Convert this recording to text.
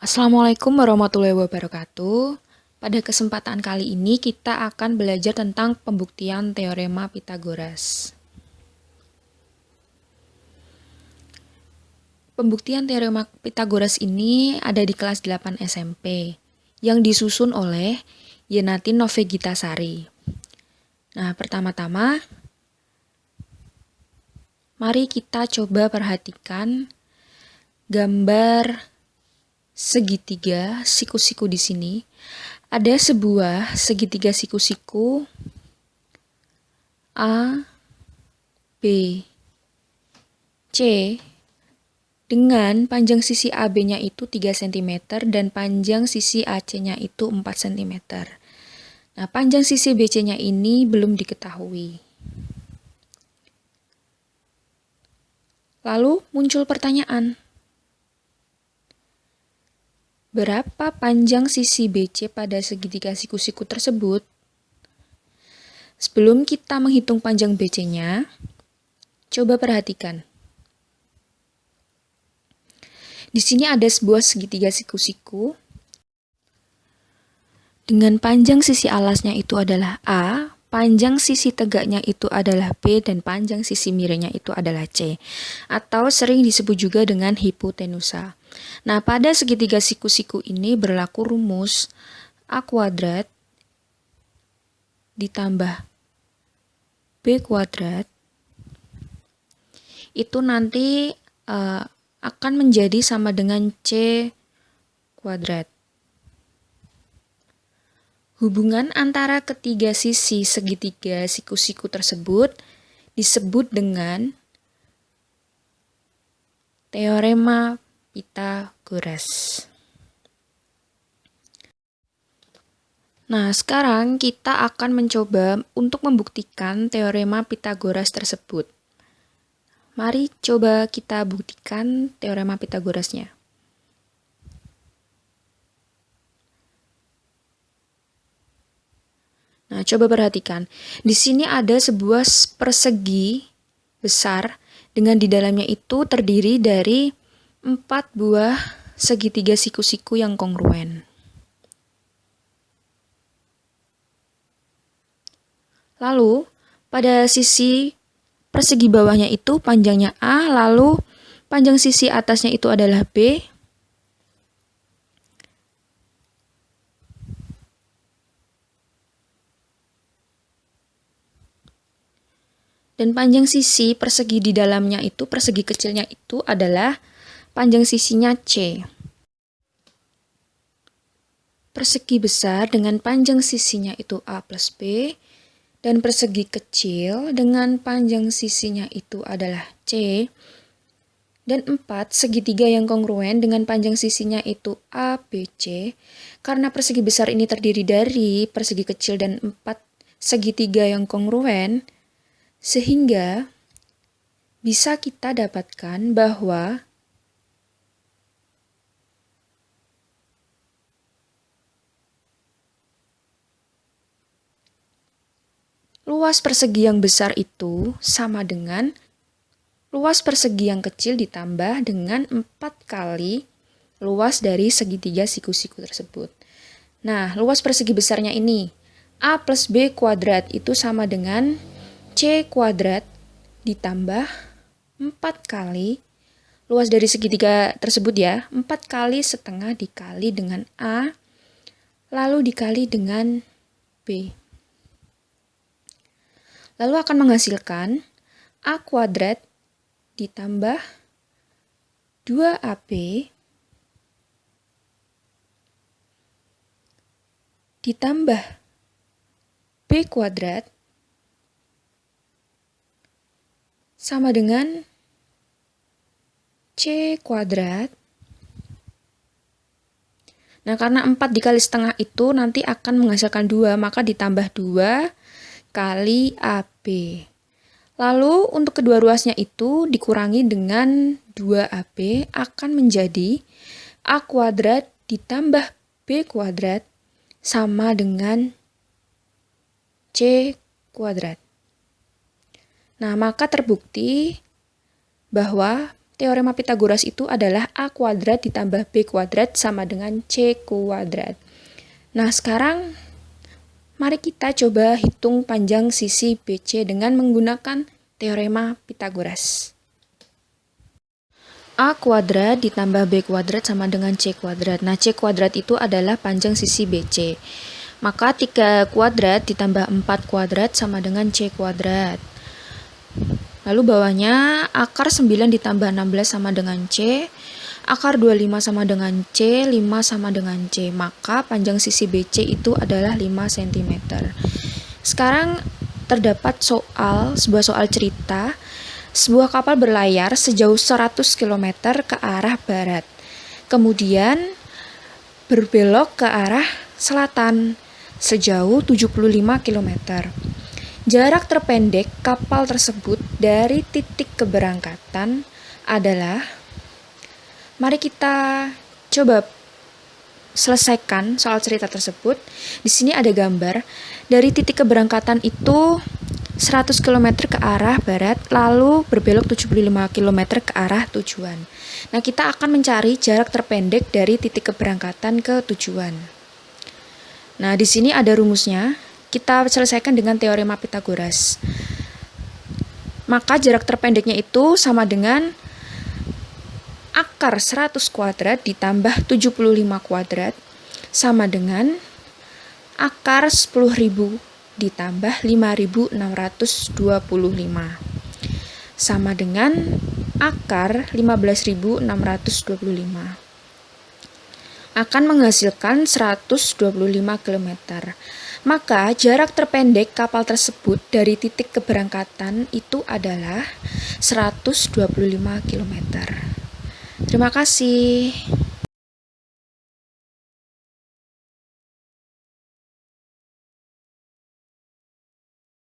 Assalamualaikum warahmatullahi wabarakatuh. Pada kesempatan kali ini kita akan belajar tentang pembuktian teorema Pythagoras. Pembuktian teorema Pythagoras ini ada di kelas 8 SMP yang disusun oleh Yenati Novegitasari. Nah, pertama-tama mari kita coba perhatikan gambar segitiga siku-siku di sini. Ada sebuah segitiga siku-siku A, B, C dengan panjang sisi AB-nya itu 3 cm dan panjang sisi AC-nya itu 4 cm. Nah, panjang sisi BC-nya ini belum diketahui. Lalu muncul pertanyaan, berapa panjang sisi BC pada segitiga siku-siku tersebut? Sebelum kita menghitung panjang BC-nya, coba perhatikan. Di sini ada sebuah segitiga siku-siku dengan panjang sisi alasnya itu adalah A, panjang sisi tegaknya itu adalah B, dan panjang sisi miringnya itu adalah C, atau sering disebut juga dengan hipotenusa. Nah, pada segitiga siku-siku ini berlaku rumus A kuadrat ditambah B kuadrat itu nanti akan menjadi sama dengan C kuadrat. Hubungan antara ketiga sisi segitiga siku-siku tersebut disebut dengan teorema Pythagoras. Nah, sekarang kita akan mencoba untuk membuktikan teorema Pythagoras tersebut. Mari coba kita buktikan teorema Pythagorasnya. Nah, coba perhatikan. Di sini ada sebuah persegi besar dengan di dalamnya itu terdiri dari 4 buah segitiga siku-siku yang kongruen. Lalu, pada sisi persegi bawahnya itu panjangnya A, lalu panjang sisi atasnya itu adalah B. Dan panjang sisi persegi di dalamnya itu, persegi kecilnya itu adalah panjang sisinya C. Persegi besar dengan panjang sisinya itu A plus B, dan persegi kecil dengan panjang sisinya itu adalah C, dan 4 segitiga yang kongruen dengan panjang sisinya itu A, B, C. Karena persegi besar ini terdiri dari persegi kecil dan 4 segitiga yang kongruen, sehingga bisa kita dapatkan bahwa luas persegi yang besar itu sama dengan luas persegi yang kecil ditambah dengan 4 kali luas dari segitiga siku-siku tersebut. Nah, luas persegi besarnya ini A plus B kuadrat itu sama dengan C kuadrat ditambah 4 kali luas dari segitiga tersebut ya, 4 kali setengah dikali dengan A, lalu dikali dengan B. Lalu akan menghasilkan A kuadrat ditambah 2AB ditambah B kuadrat sama dengan C kuadrat. Nah, karena 4 dikali setengah itu nanti akan menghasilkan 2, maka ditambah 2 kali AB. Lalu untuk kedua ruasnya itu dikurangi dengan 2AB akan menjadi A kuadrat ditambah B kuadrat sama dengan C kuadrat. Nah, maka terbukti bahwa teorema Pythagoras itu adalah A kuadrat ditambah B kuadrat sama dengan C kuadrat. Nah, sekarang mari kita coba hitung panjang sisi BC dengan menggunakan teorema Pythagoras. A kuadrat ditambah B kuadrat sama dengan C kuadrat. Nah, C kuadrat itu adalah panjang sisi BC. Maka 3 kuadrat ditambah 4 kuadrat sama dengan C kuadrat. Lalu bawahnya akar 9 ditambah 16 sama dengan C, akar 25 sama dengan C, 5 sama dengan C. Maka panjang sisi BC itu adalah 5 cm. Sekarang terdapat sebuah soal cerita, sebuah kapal berlayar sejauh 100 km ke arah barat. Kemudian berbelok ke arah selatan sejauh 75 km. Jarak terpendek kapal tersebut dari titik keberangkatan adalah, mari kita coba selesaikan soal cerita tersebut. Di sini ada gambar dari titik keberangkatan itu 100 km ke arah barat, lalu berbelok 75 km ke arah tujuan. Nah, kita akan mencari jarak terpendek dari titik keberangkatan ke tujuan. Nah, di sini ada rumusnya. Kita selesaikan dengan teorema Pythagoras. Maka jarak terpendeknya itu sama dengan akar 100 kuadrat ditambah 75 kuadrat sama dengan akar 10.000 ditambah 5.625 sama dengan akar 15.625 akan menghasilkan 125 km. Maka jarak terpendek kapal tersebut dari titik keberangkatan itu adalah 125 km. Terima kasih.